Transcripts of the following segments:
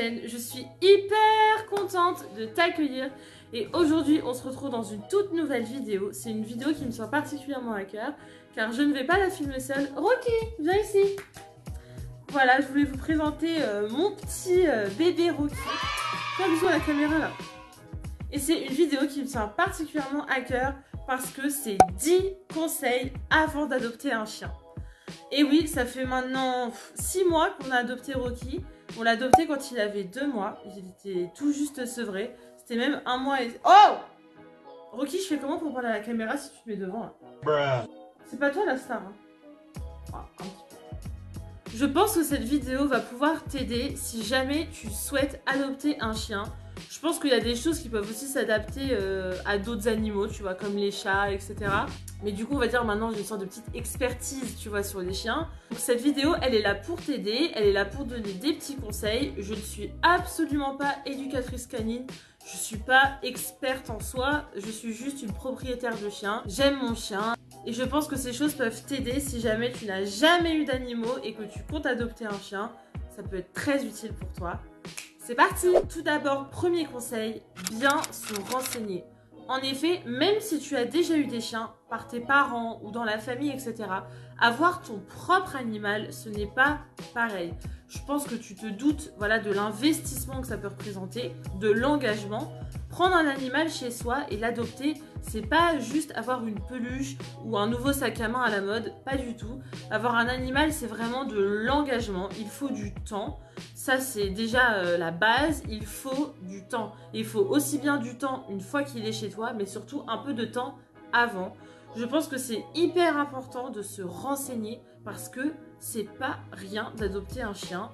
chaîne. Je suis hyper contente de t'accueillir et aujourd'hui on se retrouve dans une toute nouvelle vidéo. C'est une vidéo qui me tient particulièrement à cœur car je ne vais pas la filmer seule. Rocky, viens ici. Voilà, je voulais vous présenter mon petit bébé Rocky. Fais un bisou à la caméra là. Et c'est une vidéo qui me tient particulièrement à cœur parce que c'est 10 conseils avant d'adopter un chien. Et oui, ça fait maintenant 6 mois qu'on a adopté Rocky. On l'a adopté quand il avait 2 mois. Il était tout juste sevré. C'était même 1 mois et... Oh! Rocky, je fais comment pour parler à la caméra si tu te mets devant là? C'est pas toi la star, hein? Ah, un petit peu. Je pense que cette vidéo va pouvoir t'aider si jamais tu souhaites adopter un chien. Je pense qu'il y a des choses qui peuvent aussi s'adapter à d'autres animaux, tu vois, comme les chats, etc. Mais du coup, on va dire maintenant, j'ai une sorte de petite expertise, tu vois, sur les chiens. Donc cette vidéo, elle est là pour t'aider, elle est là pour donner des petits conseils. Je ne suis absolument pas éducatrice canine. Je suis pas experte en soi, je suis juste une propriétaire de chien. J'aime mon chien et je pense que ces choses peuvent t'aider si jamais tu n'as jamais eu d'animaux et que tu comptes adopter un chien. Ça peut être très utile pour toi. C'est parti! Tout d'abord, premier conseil, bien se renseigner. En effet, même si tu as déjà eu des chiens par tes parents ou dans la famille, etc., avoir ton propre animal, ce n'est pas pareil. Je pense que tu te doutes, voilà, de l'investissement que ça peut représenter, de l'engagement. Prendre un animal chez soi et l'adopter, c'est pas juste avoir une peluche ou un nouveau sac à main à la mode, pas du tout. Avoir un animal, c'est vraiment de l'engagement. Il faut du temps. Ça, c'est déjà la base. Il faut du temps. Et il faut aussi bien du temps une fois qu'il est chez toi, mais surtout un peu de temps avant. Je pense que c'est hyper important de se renseigner parce que c'est pas rien d'adopter un chien.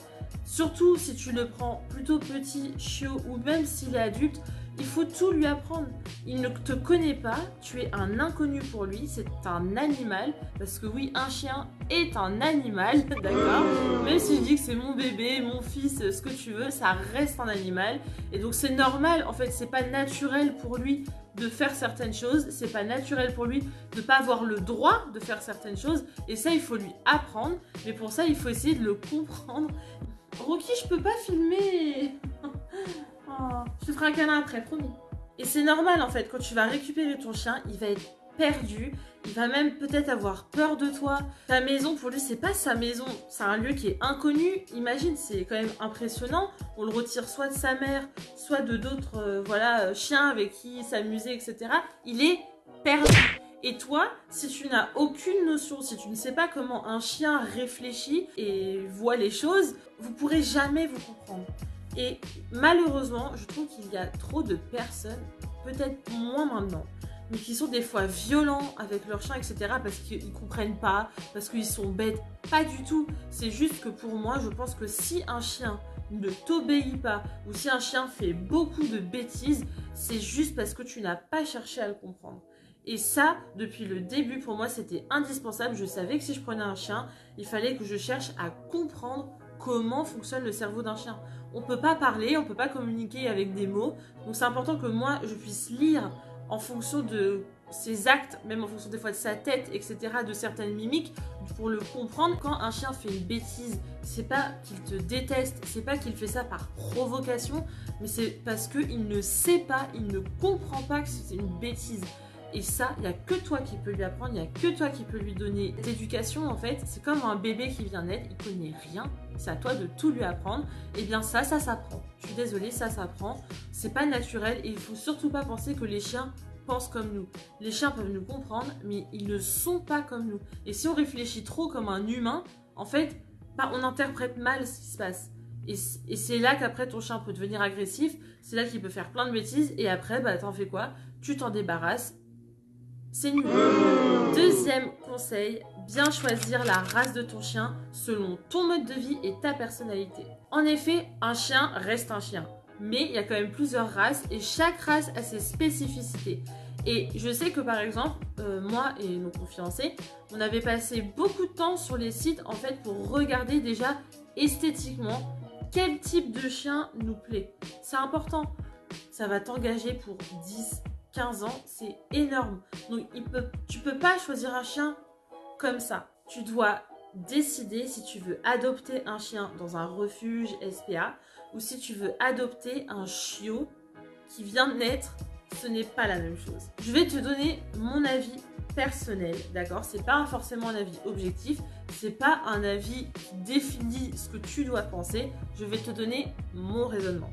Surtout si tu le prends plutôt petit, chiot ou même s'il est adulte, il faut tout lui apprendre. Il ne te connaît pas, tu es un inconnu pour lui, c'est un animal. Parce que oui, un chien est un animal, d'accord? Même si je dis que c'est mon bébé, mon fils, ce que tu veux, ça reste un animal. Et donc c'est normal, en fait, c'est pas naturel pour lui de faire certaines choses, c'est pas naturel pour lui de pas avoir le droit de faire certaines choses. Et ça, il faut lui apprendre. Mais pour ça, il faut essayer de le comprendre. Rocky, je peux pas filmer. Oh, je te ferai un câlin après, promis. Et c'est normal en fait, quand tu vas récupérer ton chien, il va être perdu, il va même peut-être avoir peur de toi. Ta maison, pour lui, c'est pas sa maison, c'est un lieu qui est inconnu. Imagine, c'est quand même impressionnant. On le retire soit de sa mère, soit de d'autres voilà, chiens avec qui s'amuser, etc. Il est perdu. Et toi, si tu n'as aucune notion, si tu ne sais pas comment un chien réfléchit et voit les choses, vous pourrez jamais vous comprendre. Et malheureusement, je trouve qu'il y a trop de personnes, peut-être moins maintenant, mais qui sont des fois violents avec leurs chiens, etc. parce qu'ils ne comprennent pas, parce qu'ils sont bêtes. Pas du tout. C'est juste que pour moi, je pense que si un chien ne t'obéit pas, ou si un chien fait beaucoup de bêtises, c'est juste parce que tu n'as pas cherché à le comprendre. Et ça, depuis le début, pour moi, c'était indispensable. Je savais que si je prenais un chien, il fallait que je cherche à comprendre comment fonctionne le cerveau d'un chien. On ne peut pas parler, on ne peut pas communiquer avec des mots. Donc c'est important que moi, je puisse lire en fonction de ses actes, même en fonction des fois de sa tête, etc., de certaines mimiques, pour le comprendre. Quand un chien fait une bêtise, c'est pas qu'il te déteste, c'est pas qu'il fait ça par provocation, mais c'est parce qu'il ne sait pas, il ne comprend pas que c'est une bêtise. Et ça, il n'y a que toi qui peux lui apprendre, il n'y a que toi qui peux lui donner l'éducation en fait. C'est comme un bébé qui vient naître, il ne connaît rien, c'est à toi de tout lui apprendre. Et bien ça s'apprend. Je suis désolée, ça s'apprend. C'est pas naturel et il ne faut surtout pas penser que les chiens pensent comme nous. Les chiens peuvent nous comprendre, mais ils ne sont pas comme nous. Et si on réfléchit trop comme un humain, en fait, bah, on interprète mal ce qui se passe. Et c'est là qu'après ton chien peut devenir agressif, c'est là qu'il peut faire plein de bêtises et après, bah, t'en fais quoi? Tu t'en débarrasses. C'est nul. Deuxième conseil, bien choisir la race de ton chien selon ton mode de vie et ta personnalité. En effet, un chien reste un chien, mais il y a quand même plusieurs races et chaque race a ses spécificités. Et je sais que par exemple, moi et nos fiancés, on avait passé beaucoup de temps sur les sites en fait pour regarder déjà esthétiquement quel type de chien nous plaît. C'est important. Ça va t'engager pour 10, 15 ans, c'est énorme. Donc tu peux pas choisir un chien comme ça. Tu dois décider si tu veux adopter un chien dans un refuge SPA, ou si tu veux adopter un chiot qui vient de naître, ce n'est pas la même chose. Je vais te donner mon avis personnel, d'accord? C'est pas forcément un avis objectif, c'est pas un avis qui définit ce que tu dois penser. Je vais te donner mon raisonnement.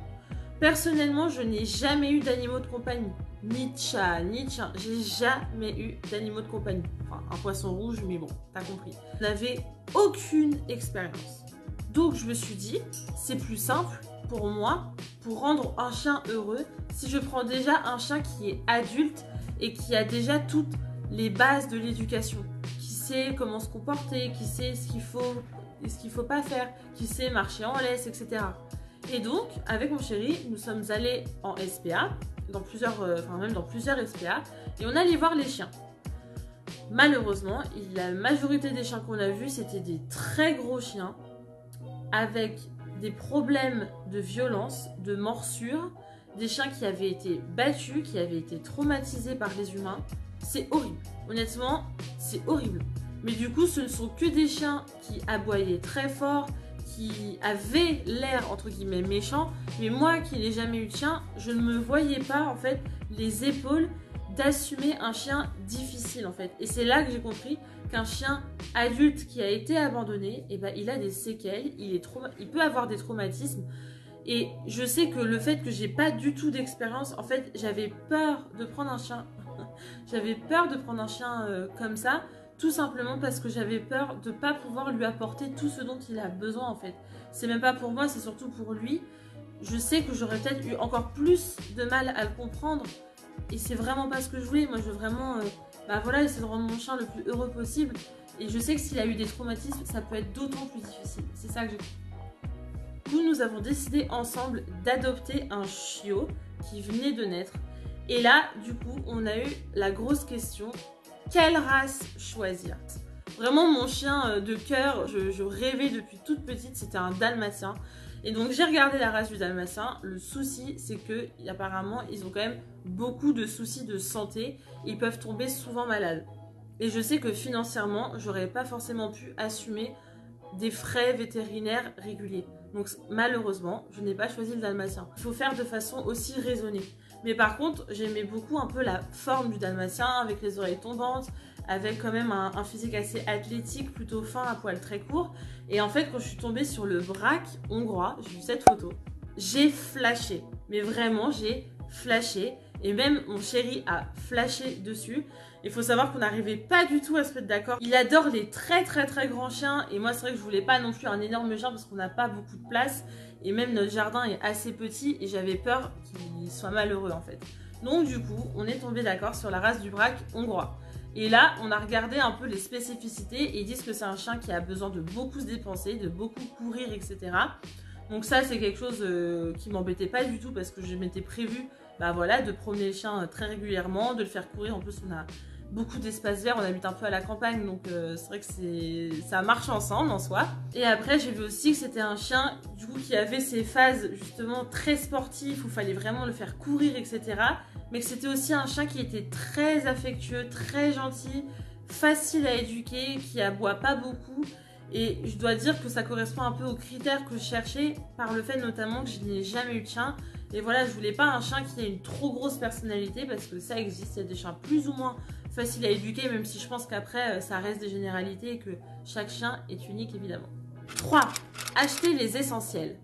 Personnellement, je n'ai jamais eu d'animaux de compagnie. Ni de chat, ni de chien. J'ai jamais eu d'animaux de compagnie. Enfin, un poisson rouge, mais bon, t'as compris. Je n'avais aucune expérience. Donc, je me suis dit, c'est plus simple pour moi, pour rendre un chien heureux, si je prends déjà un chien qui est adulte et qui a déjà toutes les bases de l'éducation, qui sait comment se comporter, qui sait ce qu'il faut et ce qu'il ne faut pas faire, qui sait marcher en laisse, etc. Et donc, avec mon chéri, nous sommes allés en SPA, même dans plusieurs SPA, et on allait voir les chiens. Malheureusement, la majorité des chiens qu'on a vus, c'était des très gros chiens, avec des problèmes de violence, de morsure, des chiens qui avaient été battus, qui avaient été traumatisés par les humains. C'est horrible. Honnêtement, c'est horrible. Mais du coup, ce ne sont que des chiens qui aboyaient très fort, qui avaient l'air, entre guillemets, méchants. Mais moi, qui n'ai jamais eu de chien, je ne me voyais pas, en fait, les épaules d'assumer un chien difficile, en fait. Et c'est là que j'ai compris qu'un chien adulte qui a été abandonné, eh ben, il a des séquelles, il peut avoir des traumatismes. Et je sais que le fait que j'ai pas du tout d'expérience, en fait, j'avais peur de prendre un chien. J'avais peur de prendre un chien comme ça, tout simplement parce que j'avais peur de pas pouvoir lui apporter tout ce dont il a besoin, en fait. C'est même pas pour moi, c'est surtout pour lui. Je sais que j'aurais peut-être eu encore plus de mal à le comprendre. Et c'est vraiment pas ce que je voulais. Moi, je veux vraiment essayer de rendre mon chien le plus heureux possible. Et je sais que s'il a eu des traumatismes, ça peut être d'autant plus difficile. C'est ça que j'ai compris. Nous avons décidé ensemble d'adopter un chiot qui venait de naître. Et là, du coup, on a eu la grosse question, quelle race choisir? Vraiment, mon chien de cœur, je rêvais depuis toute petite, c'était un dalmatien. Et donc, j'ai regardé la race du dalmatien. Le souci, c'est que apparemment, ils ont quand même beaucoup de soucis de santé. Ils peuvent tomber souvent malades. Et je sais que financièrement, j'aurais pas forcément pu assumer des frais vétérinaires réguliers. Donc malheureusement, je n'ai pas choisi le dalmatien. Il faut faire de façon aussi raisonnée. Mais par contre, j'aimais beaucoup un peu la forme du dalmatien, avec les oreilles tombantes, avec quand même un physique assez athlétique, plutôt fin, à poil très court. Et en fait, quand je suis tombée sur le braque hongrois, j'ai vu cette photo, j'ai flashé. Mais vraiment, j'ai flashé. Et même mon chéri a flashé dessus. Il faut savoir qu'on n'arrivait pas du tout à se mettre d'accord. Il adore les très grands chiens. Et moi, c'est vrai que je voulais pas non plus un énorme chien parce qu'on n'a pas beaucoup de place. Et même notre jardin est assez petit. Et j'avais peur qu'il soit malheureux en fait. Donc du coup, on est tombé d'accord sur la race du braque hongrois. Et là, on a regardé un peu les spécificités. Et ils disent que c'est un chien qui a besoin de beaucoup se dépenser, de beaucoup courir, etc. Donc ça, c'est quelque chose qui m'embêtait pas du tout parce que je m'étais prévu de promener le chien très régulièrement, de le faire courir. En plus, on a beaucoup d'espace vert, on habite un peu à la campagne, donc c'est vrai que ça marche ensemble en soi. Et après, j'ai vu aussi que c'était un chien du coup qui avait ses phases justement très sportives où il fallait vraiment le faire courir, etc. Mais que c'était aussi un chien qui était très affectueux, très gentil, facile à éduquer, qui aboie pas beaucoup. Et je dois dire que ça correspond un peu aux critères que je cherchais par le fait notamment que je n'ai jamais eu de chien. Et voilà, je voulais pas un chien qui ait une trop grosse personnalité parce que ça existe, il y a des chiens plus ou moins faciles à éduquer, même si je pense qu'après ça reste des généralités et que chaque chien est unique évidemment. 3. Acheter les essentiels.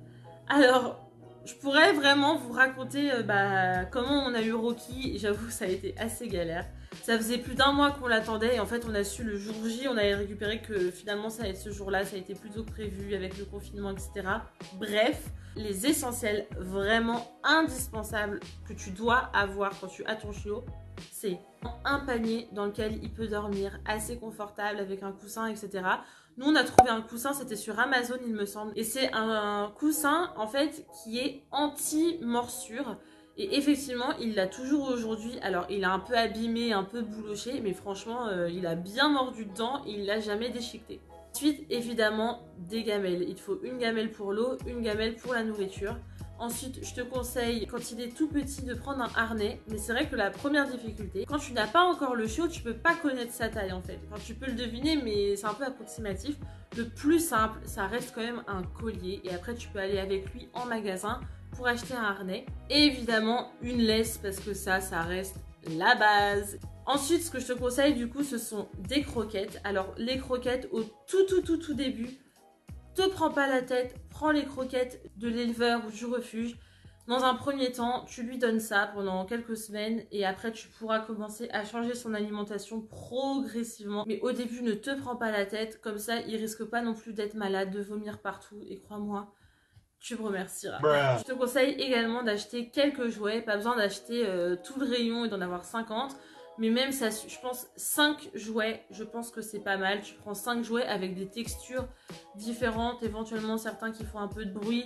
Alors, je pourrais vraiment vous raconter comment on a eu Rocky, j'avoue que ça a été assez galère. Ça faisait plus d'un mois qu'on l'attendait et en fait on a su le jour J, on avait récupéré que finalement ça allait être ce jour-là, ça a été plus tôt que prévu avec le confinement, etc. Bref, les essentiels vraiment indispensables que tu dois avoir quand tu as ton chiot, c'est un panier dans lequel il peut dormir assez confortable avec un coussin, etc. Nous on a trouvé un coussin, c'était sur Amazon il me semble, et c'est un coussin en fait qui est anti-morsure. Et effectivement, il l'a toujours aujourd'hui. Alors, il a un peu abîmé, un peu bouloché, mais franchement, il a bien mordu dedans et il l'a jamais déchiqueté. Ensuite, évidemment, des gamelles. Il te faut une gamelle pour l'eau, une gamelle pour la nourriture. Ensuite, je te conseille, quand il est tout petit, de prendre un harnais. Mais c'est vrai que la première difficulté, quand tu n'as pas encore le chiot, tu peux pas connaître sa taille en fait. Enfin, tu peux le deviner, mais c'est un peu approximatif. Le plus simple, ça reste quand même un collier. Et après, tu peux aller avec lui en magasin pour acheter un harnais. Et évidemment, une laisse, parce que ça reste la base. Ensuite, ce que je te conseille du coup, ce sont des croquettes. Alors, les croquettes au tout début, te prends pas la tête, prends les croquettes de l'éleveur ou du refuge. Dans un premier temps, tu lui donnes ça pendant quelques semaines et après tu pourras commencer à changer son alimentation progressivement. Mais au début, ne te prends pas la tête, comme ça, il risque pas non plus d'être malade, de vomir partout et crois-moi, tu me remercieras. Je te conseille également d'acheter quelques jouets, pas besoin d'acheter tout le rayon et d'en avoir 50. Mais même ça, je pense 5 jouets, je pense que c'est pas mal. Tu prends 5 jouets avec des textures différentes, éventuellement certains qui font un peu de bruit.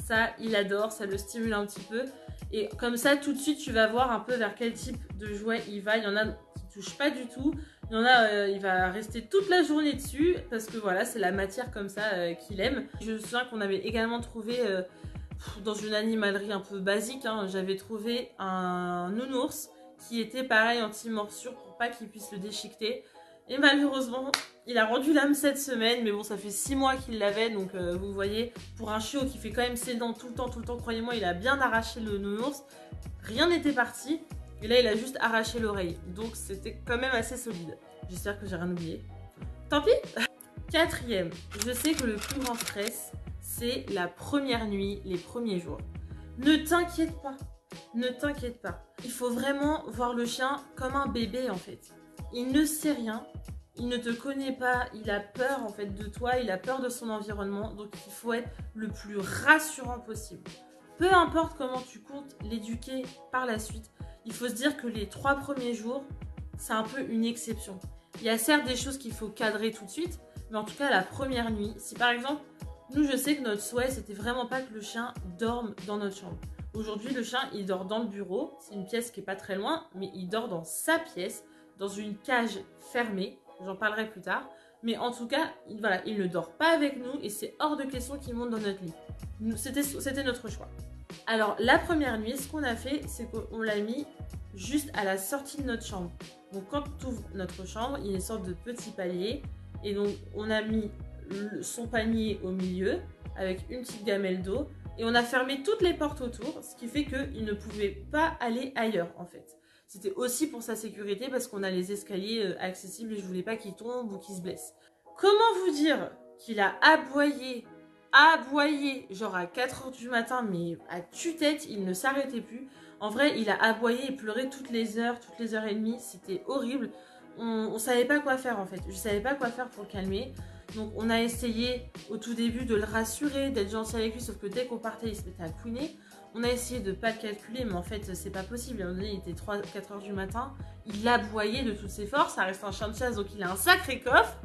Ça, il adore, ça le stimule un petit peu. Et comme ça, tout de suite, tu vas voir un peu vers quel type de jouet il va. Il y en a qui ne touchent pas du tout. Il y en a, il va rester toute la journée dessus parce que voilà, c'est la matière comme ça qu'il aime. Je me souviens qu'on avait également trouvé dans une animalerie un peu basique, hein, j'avais trouvé un nounours qui était pareil anti-morsure pour pas qu'il puisse le déchiqueter. Et malheureusement, il a rendu l'âme cette semaine, mais bon, ça fait 6 mois qu'il l'avait, donc vous voyez, pour un chiot qui fait quand même ses dents tout le temps, croyez-moi, il a bien arraché le nounours. Rien n'était parti, et là, il a juste arraché l'oreille. Donc, c'était quand même assez solide. J'espère que j'ai rien oublié. Tant pis. Quatrième, je sais que le plus grand stress, c'est la première nuit, les premiers jours. Ne t'inquiète pas. Ne t'inquiète pas. Il faut vraiment voir le chien comme un bébé en fait. Il ne sait rien, il ne te connaît pas, il a peur en fait de toi, il a peur de son environnement. Donc il faut être le plus rassurant possible. Peu importe comment tu comptes l'éduquer par la suite, il faut se dire que les 3 premiers jours, c'est un peu une exception. Il y a certes des choses qu'il faut cadrer tout de suite, mais en tout cas la première nuit, si par exemple, nous je sais que notre souhait c'était vraiment pas que le chien dorme dans notre chambre. Aujourd'hui, le chien, il dort dans le bureau. C'est une pièce qui est pas très loin, mais il dort dans sa pièce, dans une cage fermée. J'en parlerai plus tard. Mais en tout cas, voilà, il ne dort pas avec nous et c'est hors de question qu'il monte dans notre lit. C'était notre choix. Alors, la première nuit, ce qu'on a fait, c'est qu'on l'a mis juste à la sortie de notre chambre. Donc, quand tu ouvres notre chambre, il y a une sorte de petit palier. Et donc, on a mis son panier au milieu avec une petite gamelle d'eau. Et on a fermé toutes les portes autour, ce qui fait qu'il ne pouvait pas aller ailleurs en fait. C'était aussi pour sa sécurité parce qu'on a les escaliers accessibles et je voulais pas qu'il tombe ou qu'il se blesse. Comment vous dire qu'il a aboyé, genre à 4 h du matin, mais à tue-tête, il ne s'arrêtait plus. En vrai, il a aboyé et pleuré toutes les heures et demie, c'était horrible. On savait pas quoi faire en fait, je savais pas quoi faire pour le calmer. Donc on a essayé au tout début de le rassurer, d'être gentil avec lui, sauf que dès qu'on partait, il se mettait à couiner. On a essayé de ne pas le calculer, mais en fait, c'est pas possible. À un moment donné, il était 4 h du matin, il aboyait de toutes ses forces, ça reste un chien de chasse, donc il a un sacré coffre.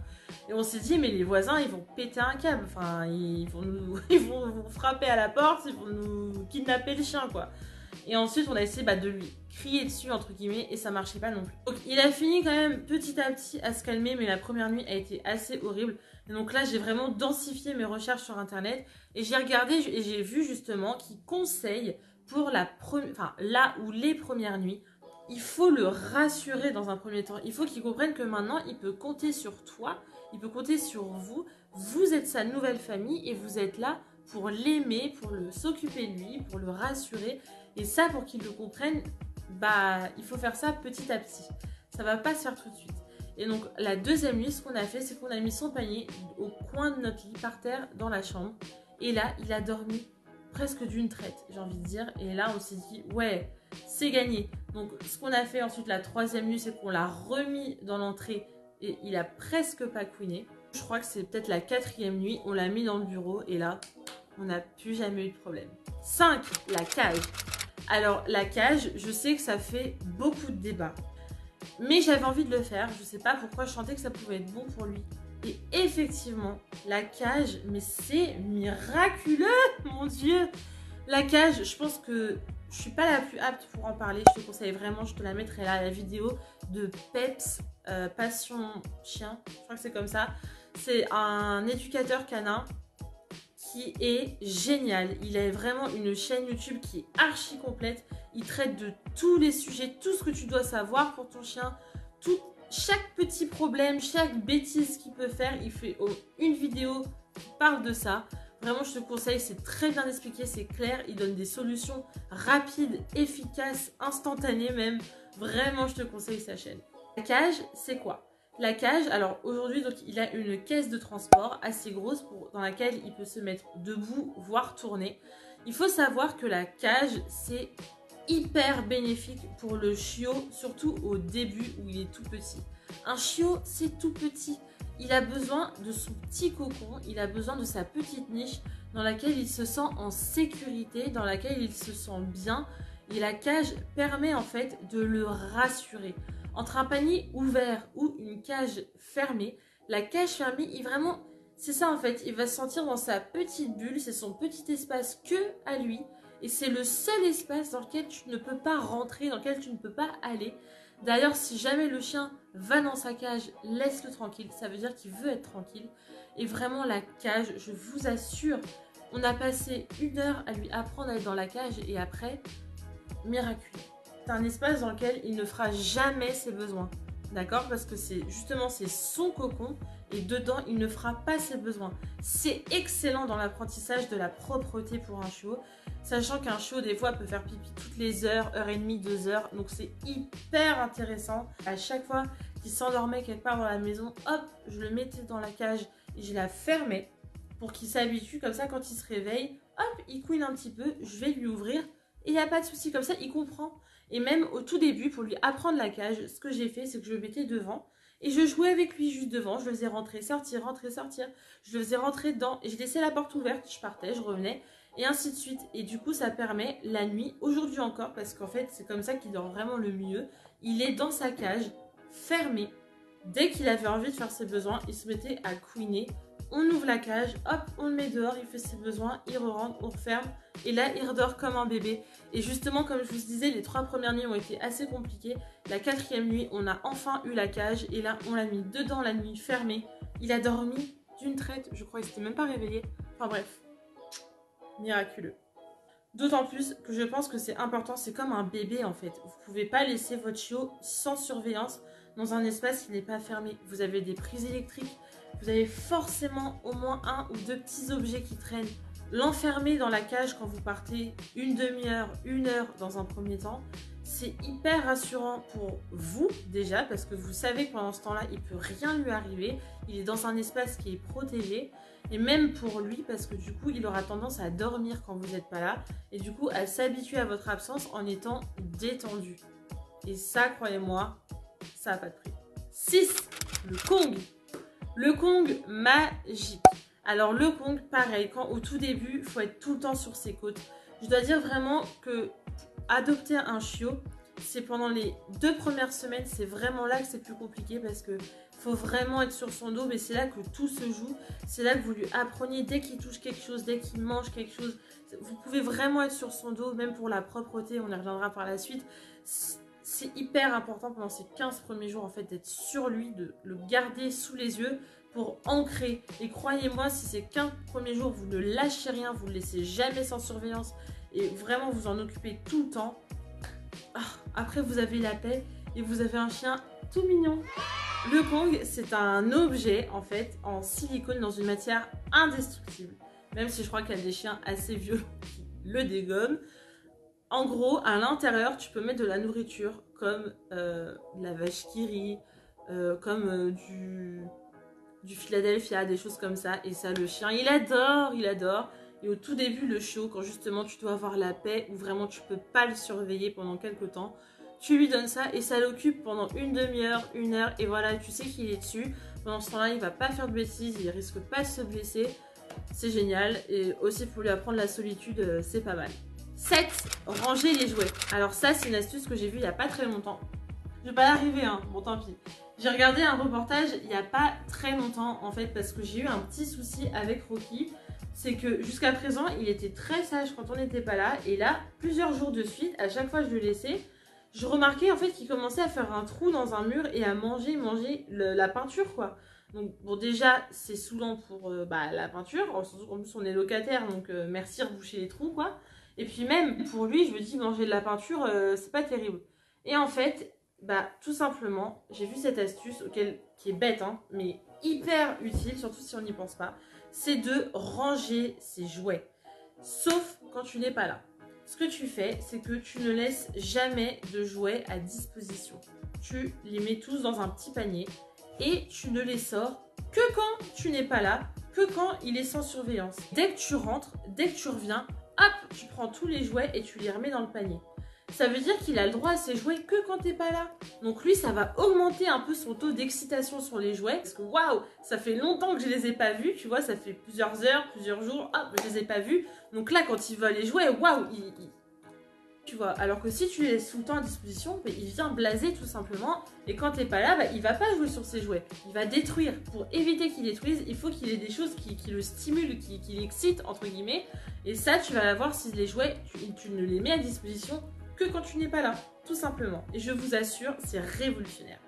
Et on s'est dit, mais les voisins, ils vont péter un câble, enfin, ils vont frapper à la porte, ils vont nous kidnapper le chien, quoi. Et ensuite, on a essayé de lui crier dessus, entre guillemets, et ça marchait pas non plus. Donc, il a fini quand même petit à petit à se calmer, mais la première nuit a été assez horrible. Et donc là, j'ai vraiment densifié mes recherches sur Internet, et j'ai regardé et j'ai vu justement qu'ils conseillent pour là où les premières nuits, il faut le rassurer dans un premier temps. Il faut qu'il comprenne que maintenant, il peut compter sur toi, il peut compter sur vous. Vous êtes sa nouvelle famille et vous êtes là pour l'aimer, pour s'occuper de lui, pour le rassurer. Et ça, pour qu'il le comprenne, il faut faire ça petit à petit. Ça va pas se faire tout de suite. Et donc, la deuxième nuit, ce qu'on a fait, c'est qu'on a mis son panier au coin de notre lit, par terre, dans la chambre. Et là, il a dormi presque d'une traite, j'ai envie de dire. Et là, on s'est dit, ouais, c'est gagné. Donc, ce qu'on a fait ensuite, la troisième nuit, c'est qu'on l'a remis dans l'entrée et il a presque pas couiné. Je crois que c'est peut-être la 4e nuit, on l'a mis dans le bureau et là, on n'a plus jamais eu de problème. 5. La cage. Alors, la cage, je sais que ça fait beaucoup de débats. Mais j'avais envie de le faire. Je sais pas pourquoi, je sentais que ça pouvait être bon pour lui. Et effectivement, la cage, mais c'est miraculeux, mon Dieu. La cage, je pense que je suis pas la plus apte pour en parler. Je te conseille vraiment, je te la mettrai là, la vidéo de Peps Passion Chien. Je crois que c'est comme ça. C'est un éducateur canin qui est génial. Il a vraiment une chaîne YouTube qui est archi complète. Il traite de tous les sujets, tout ce que tu dois savoir pour ton chien, chaque petit problème, chaque bêtise qu'il peut faire. Il fait une vidéo qui parle de ça. Vraiment, je te conseille, c'est très bien expliqué, c'est clair. Il donne des solutions rapides, efficaces, instantanées même. Vraiment, je te conseille sa chaîne. La cage, c'est quoi? La cage, alors aujourd'hui, donc il a une caisse de transport assez grosse dans laquelle il peut se mettre debout, voire tourner. Il faut savoir que la cage, c'est hyper bénéfique pour le chiot, surtout au début où il est tout petit. Un chiot, c'est tout petit. Il a besoin de son petit cocon, il a besoin de sa petite niche dans laquelle il se sent en sécurité, dans laquelle il se sent bien. Et la cage permet en fait de le rassurer. Entre un panier ouvert ou une cage fermée, la cage fermée, c'est ça en fait, il va se sentir dans sa petite bulle, c'est son petit espace que à lui. Et c'est le seul espace dans lequel tu ne peux pas rentrer, dans lequel tu ne peux pas aller. D'ailleurs, si jamais le chien va dans sa cage, laisse-le tranquille. Ça veut dire qu'il veut être tranquille. Et vraiment, la cage, je vous assure, on a passé 1 heure à lui apprendre à être dans la cage. Et après, miraculeux. C'est un espace dans lequel il ne fera jamais ses besoins. D'accord? Parce que c'est son cocon. Et dedans, il ne fera pas ses besoins. C'est excellent dans l'apprentissage de la propreté pour un chiot. Sachant qu'un chiot, des fois, peut faire pipi toutes les heures, heure et demie, 2 heures. Donc, c'est hyper intéressant. À chaque fois qu'il s'endormait quelque part dans la maison, hop, je le mettais dans la cage et je la fermais pour qu'il s'habitue. Comme ça, quand il se réveille, hop, il couine un petit peu, je vais lui ouvrir. Et il n'y a pas de souci, comme ça, il comprend. Et même au tout début, pour lui apprendre la cage, ce que j'ai fait, c'est que je le mettais devant. Et je jouais avec lui juste devant, je le faisais rentrer, sortir, sortir. Je le faisais rentrer dedans et je laissais la porte ouverte, je partais, je revenais. Et ainsi de suite. Et du coup, ça permet la nuit, aujourd'hui encore, parce qu'en fait, c'est comme ça qu'il dort vraiment le mieux. Il est dans sa cage, fermé. Dès qu'il avait envie de faire ses besoins, il se mettait à couiner. On ouvre la cage, hop, on le met dehors, il fait ses besoins, il re-rentre, on referme. Et là, il redort comme un bébé. Et justement, comme je vous disais, les 3 premières nuits ont été assez compliquées. La 4e nuit, on a enfin eu la cage. Et là, on l'a mis dedans la nuit, fermé. Il a dormi d'une traite, je crois, il s'était même pas réveillé. Enfin bref. Miraculeux. D'autant plus que je pense que c'est important, c'est comme un bébé en fait. Vous ne pouvez pas laisser votre chiot sans surveillance dans un espace qui n'est pas fermé. Vous avez des prises électriques, vous avez forcément au moins 1 ou 2 petits objets qui traînent. L'enfermer dans la cage quand vous partez une demi-heure, 1 heure dans un premier temps, c'est hyper rassurant pour vous déjà parce que vous savez que pendant ce temps-là, il ne peut rien lui arriver. Il est dans un espace qui est protégé. Et même pour lui, parce que du coup, il aura tendance à dormir quand vous n'êtes pas là. Et du coup, à s'habituer à votre absence en étant détendu. Et ça, croyez-moi, ça n'a pas de prix. 6. Le Kong. Le Kong magique. Alors le Kong, pareil, au tout début, il faut être tout le temps sur ses côtes. Je dois dire vraiment que adopter un chiot, c'est pendant les 2 premières semaines, c'est vraiment là que c'est plus compliqué parce que faut vraiment être sur son dos, mais c'est là que tout se joue. C'est là que vous lui appreniez dès qu'il touche quelque chose, dès qu'il mange quelque chose. Vous pouvez vraiment être sur son dos, même pour la propreté, on y reviendra par la suite. C'est hyper important pendant ces 15 premiers jours en fait d'être sur lui, de le garder sous les yeux pour ancrer. Et croyez-moi, si ces 15 premiers jours, vous ne lâchez rien, vous ne le laissez jamais sans surveillance et vraiment vous en occupez tout le temps. Après, vous avez la paix et vous avez un chien tout mignon. Le Kong, c'est un objet en fait en silicone dans une matière indestructible. Même si je crois qu'il y a des chiens assez violents qui le dégomment. En gros, à l'intérieur, tu peux mettre de la nourriture comme de la vache qui rit, comme du Philadelphia, des choses comme ça. Et ça, le chien, il adore, il adore. Et au tout début, le chiot, quand justement tu dois avoir la paix, ou vraiment tu peux pas le surveiller pendant quelques temps, tu lui donnes ça et ça l'occupe pendant une demi-heure, 1 heure. Et voilà, tu sais qu'il est dessus. Pendant ce temps-là, il va pas faire de bêtises, il risque pas de se blesser. C'est génial. Et aussi pour lui apprendre la solitude, c'est pas mal. 7. Ranger les jouets. Alors ça, c'est une astuce que j'ai vue il y a pas très longtemps. Je vais pas y arriver, hein. Bon, tant pis. J'ai regardé un reportage il y a pas très longtemps, en fait, parce que j'ai eu un petit souci avec Rocky. C'est que jusqu'à présent, il était très sage quand on n'était pas là. Et là, plusieurs jours de suite, à chaque fois que je le laissais, je remarquais en fait qu'il commençait à faire un trou dans un mur et à manger la peinture quoi. Donc bon déjà c'est saoulant pour la peinture, surtout qu'en plus on est locataire donc merci reboucher les trous quoi. Et puis même pour lui je me dis manger de la peinture c'est pas terrible. Et en fait tout simplement j'ai vu cette astuce qui est bête hein, mais hyper utile surtout si on n'y pense pas, c'est de ranger ses jouets. Sauf quand tu n'es pas là. Ce que tu fais, c'est que tu ne laisses jamais de jouets à disposition. Tu les mets tous dans un petit panier et tu ne les sors que quand tu n'es pas là, que quand il est sans surveillance. Dès que tu rentres, dès que tu reviens, hop, tu prends tous les jouets et tu les remets dans le panier. Ça veut dire qu'il a le droit à ses jouets que quand t'es pas là. Donc lui, ça va augmenter un peu son taux d'excitation sur les jouets. Parce que waouh, ça fait longtemps que je les ai pas vus, tu vois, ça fait plusieurs heures, plusieurs jours, hop, je les ai pas vus. Donc là, quand il voit les jouets, waouh, tu vois. Alors que si tu les laisses tout le temps à disposition, il vient blaser tout simplement. Et quand t'es pas là, il va pas jouer sur ses jouets. Il va détruire. Pour éviter qu'il détruise, il faut qu'il ait des choses qui le stimulent, qui l'excitent, entre guillemets. Et ça, tu vas l'avoir si les jouets, tu ne les mets à disposition que quand tu n'es pas là, tout simplement. Et je vous assure, c'est révolutionnaire.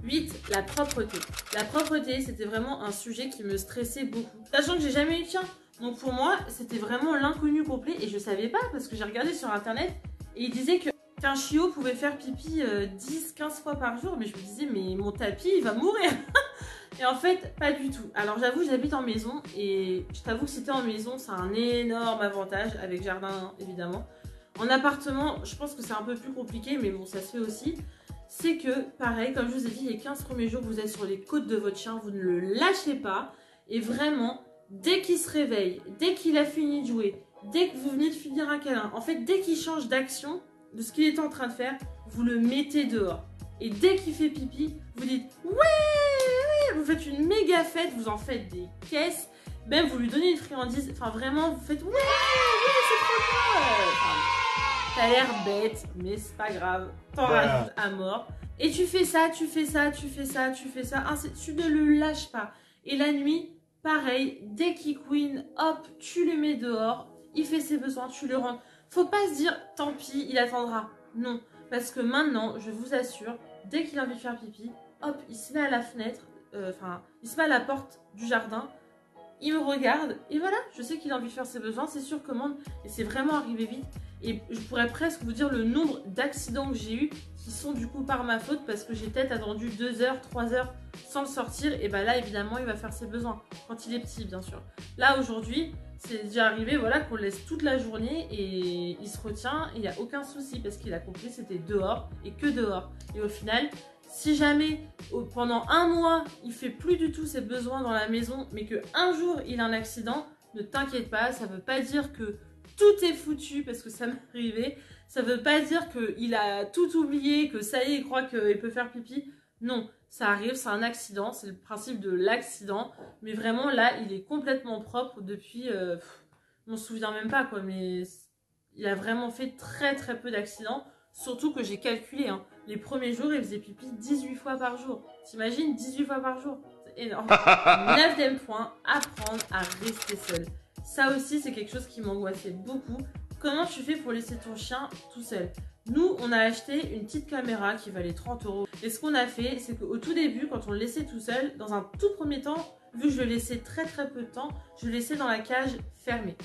8. La propreté. La propreté, c'était vraiment un sujet qui me stressait beaucoup. Sachant que j'ai jamais eu de chien. Donc pour moi, c'était vraiment l'inconnu complet. Et je savais pas, parce que j'ai regardé sur internet, et il disait qu'un chiot pouvait faire pipi 10-15 fois par jour. Mais je me disais, mais mon tapis, il va mourir. Et en fait, pas du tout. Alors j'avoue, j'habite en maison, et je t'avoue que si t'es en maison, c'est un énorme avantage, avec jardin évidemment. En appartement, je pense que c'est un peu plus compliqué, mais bon, ça se fait aussi. C'est que, pareil, comme je vous ai dit, les 15 premiers jours, vous êtes sur les côtes de votre chien, vous ne le lâchez pas. Et vraiment, dès qu'il se réveille, dès qu'il a fini de jouer, dès que vous venez de finir un câlin, en fait, dès qu'il change d'action, de ce qu'il est en train de faire, vous le mettez dehors. Et dès qu'il fait pipi, vous dites « Ouais !» Vous faites une méga fête, vous en faites des caisses. Même vous lui donnez une friandise. Enfin, vraiment, vous faites « Ouais, c'est trop bien !» T'as l'air bête, mais c'est pas grave. T'en rajoutes à mort. Et tu fais ça, tu fais ça, tu fais ça, tu fais ça. Tu ne le lâches pas. Et la nuit, pareil. Dès qu'il couine, hop, tu le mets dehors. Il fait ses besoins, tu le rentres. Faut pas se dire, tant pis, il attendra. Non. Parce que maintenant, je vous assure, dès qu'il a envie de faire pipi, hop, il se met à la fenêtre. Il se met à la porte du jardin. Il me regarde. Et voilà, je sais qu'il a envie de faire ses besoins. C'est sur commande. Et c'est vraiment arrivé vite. Et je pourrais presque vous dire le nombre d'accidents que j'ai eu qui sont du coup par ma faute parce que j'ai peut-être attendu 2 heures, 3 heures sans le sortir. Et là, évidemment, il va faire ses besoins. Quand il est petit, bien sûr. Là, aujourd'hui, c'est déjà arrivé voilà, qu'on le laisse toute la journée et il se retient et il n'y a aucun souci parce qu'il a compris que c'était dehors et que dehors. Et au final, si jamais pendant un mois, il fait plus du tout ses besoins dans la maison mais qu'un jour, il a un accident, ne t'inquiète pas, ça ne veut pas dire que tout est foutu parce que ça m'est arrivé. Ça veut pas dire qu'il a tout oublié, que ça y est, il croit qu'il peut faire pipi. Non, ça arrive, c'est un accident, c'est le principe de l'accident. Mais vraiment, là, il est complètement propre depuis... on se souvient même pas, quoi. Mais il a vraiment fait très très peu d'accidents. Surtout que j'ai calculé, hein. Les premiers jours, il faisait pipi 18 fois par jour. T'imagines, 18 fois par jour? C'est énorme. 9e point, apprendre à rester seul. Ça aussi, c'est quelque chose qui m'angoissait beaucoup. Comment tu fais pour laisser ton chien tout seul? Nous, on a acheté une petite caméra qui valait 30 €. Et ce qu'on a fait, c'est qu'au tout début, quand on le laissait tout seul, dans un tout premier temps, vu que je le laissais très très peu de temps, je le laissais dans la cage fermée.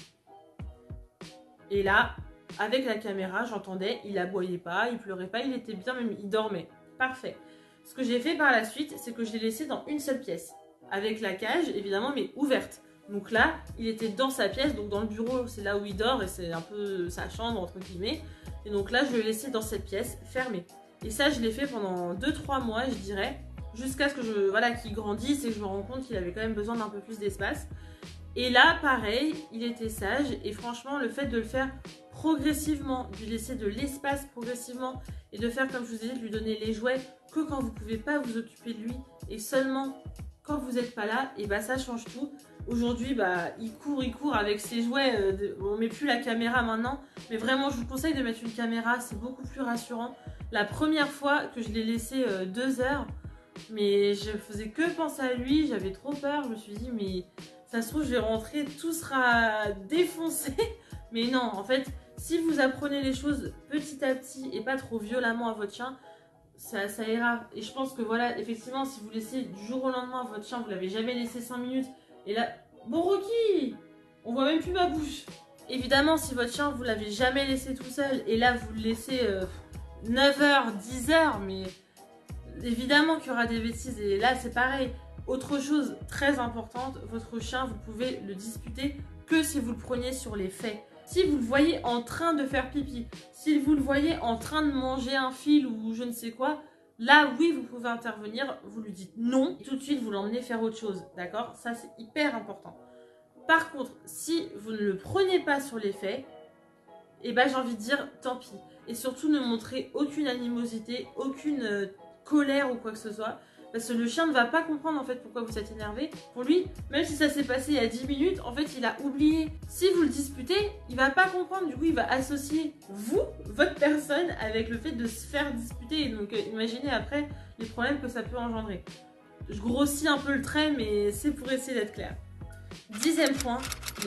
Et là, avec la caméra, j'entendais, il aboyait pas, il pleurait pas, il était bien, même il dormait. Parfait. Ce que j'ai fait par la suite, c'est que je l'ai laissé dans une seule pièce. Avec la cage, évidemment, mais ouverte. Donc là, il était dans sa pièce, donc dans le bureau, c'est là où il dort et c'est un peu sa chambre, entre guillemets. Et donc là, je l'ai laissé dans cette pièce, fermée. Et ça, je l'ai fait pendant 2-3 mois, je dirais, jusqu'à ce que qu'il grandisse et que je me rende compte qu'il avait quand même besoin d'un peu plus d'espace. Et là, pareil, il était sage et franchement, le fait de le faire progressivement, de lui laisser de l'espace progressivement et de faire, comme je vous ai dit, de lui donner les jouets que quand vous ne pouvez pas vous occuper de lui et seulement quand vous n'êtes pas là, et ça change tout. Aujourd'hui, il court avec ses jouets. On met plus la caméra maintenant. Mais vraiment, je vous conseille de mettre une caméra. C'est beaucoup plus rassurant. La première fois que je l'ai laissé 2 heures, mais je faisais que penser à lui. J'avais trop peur. Je me suis dit, mais ça se trouve, je vais rentrer, tout sera défoncé. Mais non, en fait, Si vous apprenez les choses petit à petit et pas trop violemment à votre chien, ça ira. Et je pense que voilà, effectivement, si vous laissez du jour au lendemain votre chien, vous l'avez jamais laissé 5 minutes, et là, bon Rocky, on voit même plus ma bouche. Évidemment, si votre chien, vous l'avez jamais laissé tout seul, et là, vous le laissez 9 heures, 10 heures, mais évidemment qu'il y aura des bêtises, et là, c'est pareil. Autre chose très importante, votre chien, vous pouvez le disputer que si vous le preniez sur les faits. Si vous le voyez en train de faire pipi, si vous le voyez en train de manger un fil ou je ne sais quoi, là, oui, vous pouvez intervenir, vous lui dites non, et tout de suite, vous l'emmenez faire autre chose, d'accord? Ça, c'est hyper important. Par contre, si vous ne le prenez pas sur les faits, eh ben, j'ai envie de dire tant pis. Et surtout, ne montrez aucune animosité, aucune colère ou quoi que ce soit. Parce que le chien ne va pas comprendre en fait pourquoi vous êtes énervé. Pour lui, même si ça s'est passé il y a 10 minutes, en fait il a oublié. Si vous le disputez, il va pas comprendre. Du coup, il va associer vous, votre personne, avec le fait de se faire disputer. Donc imaginez après les problèmes que ça peut engendrer. Je grossis un peu le trait, mais c'est pour essayer d'être clair. 10e point,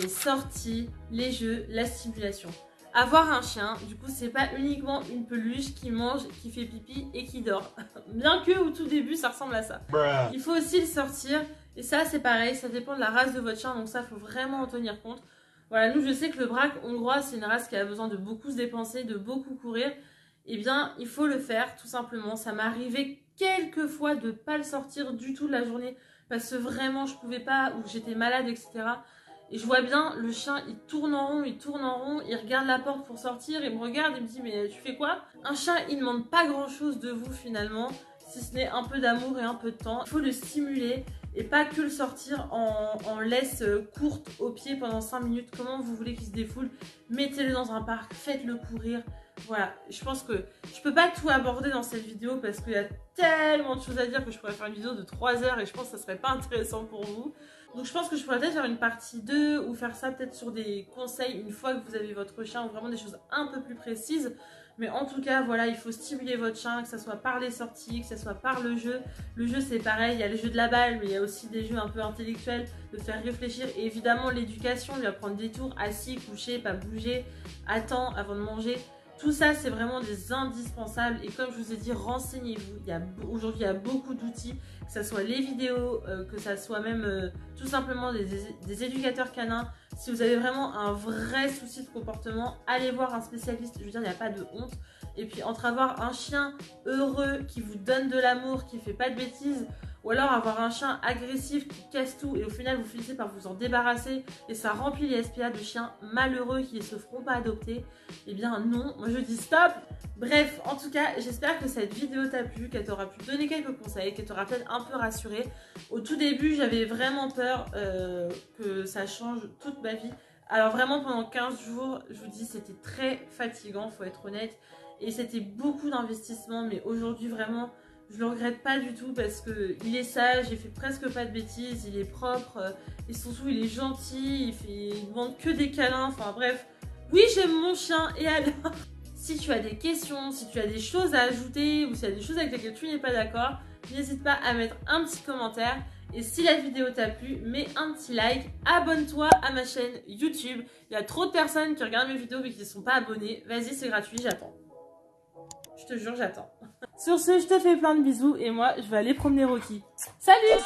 les sorties, les jeux, la stimulation. Avoir un chien, du coup, c'est pas uniquement une peluche qui mange, qui fait pipi et qui dort. Bien que au tout début, ça ressemble à ça. Il faut aussi le sortir. Et ça, c'est pareil, ça dépend de la race de votre chien. Donc ça, il faut vraiment en tenir compte. Voilà, nous, je sais que le braque hongrois, c'est une race qui a besoin de beaucoup se dépenser, de beaucoup courir. Eh bien, il faut le faire, tout simplement. Ça m'est arrivé quelques fois de pas le sortir du tout de la journée. Parce que vraiment, je pouvais pas, ou j'étais malade, etc. Et je vois bien, le chien, il tourne en rond, il regarde la porte pour sortir, il me regarde, il me dit « Mais tu fais quoi ?» Un chien, il ne demande pas grand-chose de vous finalement, si ce n'est un peu d'amour et un peu de temps. Il faut le stimuler et pas que le sortir en laisse courte au pied pendant 5 minutes. Comment vous voulez qu'il se défoule? Mettez-le dans un parc, faites-le courir. Voilà, je pense que je peux pas tout aborder dans cette vidéo parce qu'il y a tellement de choses à dire que je pourrais faire une vidéo de 3 heures et je pense que ça serait pas intéressant pour vous. Donc je pense que je pourrais peut-être faire une partie 2 ou faire ça peut-être sur des conseils une fois que vous avez votre chien ou vraiment des choses un peu plus précises. Mais en tout cas, voilà, il faut stimuler votre chien, que ce soit par les sorties, que ce soit par le jeu. Le jeu, c'est pareil, il y a le jeu de la balle, mais il y a aussi des jeux un peu intellectuels, de faire réfléchir. Et évidemment, l'éducation, lui apprendre des tours, assis, couché, pas bouger, attends avant de manger. Tout ça, c'est vraiment des indispensables. Et comme je vous ai dit, renseignez-vous. Aujourd'hui, il y a beaucoup d'outils, que ce soit les vidéos, que ce soit même tout simplement des éducateurs canins. Si vous avez vraiment un vrai souci de comportement, allez voir un spécialiste. Je veux dire, il n'y a pas de honte. Et puis, entre avoir un chien heureux, qui vous donne de l'amour, qui ne fait pas de bêtises, ou alors avoir un chien agressif qui casse tout et au final vous finissez par vous en débarrasser et ça remplit les SPA de chiens malheureux qui ne se feront pas adopter, eh bien non, moi je dis stop. Bref, en tout cas, j'espère que cette vidéo t'a plu, qu'elle t'aura pu donner quelques conseils, qu'elle t'aura peut-être un peu rassuré. Au tout début, j'avais vraiment peur que ça change toute ma vie. Alors vraiment, pendant 15 jours, je vous dis, c'était très fatigant, faut être honnête. Et c'était beaucoup d'investissement, mais aujourd'hui, vraiment, je le regrette pas du tout parce qu'il est sage, il fait presque pas de bêtises, il est propre, et surtout, il est gentil, il demande que des câlins, enfin bref. Oui, j'aime mon chien, et alors? Si tu as des questions, si tu as des choses à ajouter, ou s'il y a des choses avec lesquelles tu n'es pas d'accord, n'hésite pas à mettre un petit commentaire. Et si la vidéo t'a plu, mets un petit like, abonne-toi à ma chaîne YouTube. Il y a trop de personnes qui regardent mes vidéos mais qui ne sont pas abonnées. Vas-y, c'est gratuit, j'attends. Je te jure, j'attends. Sur ce, je te fais plein de bisous et moi, je vais aller promener Rocky. Salut!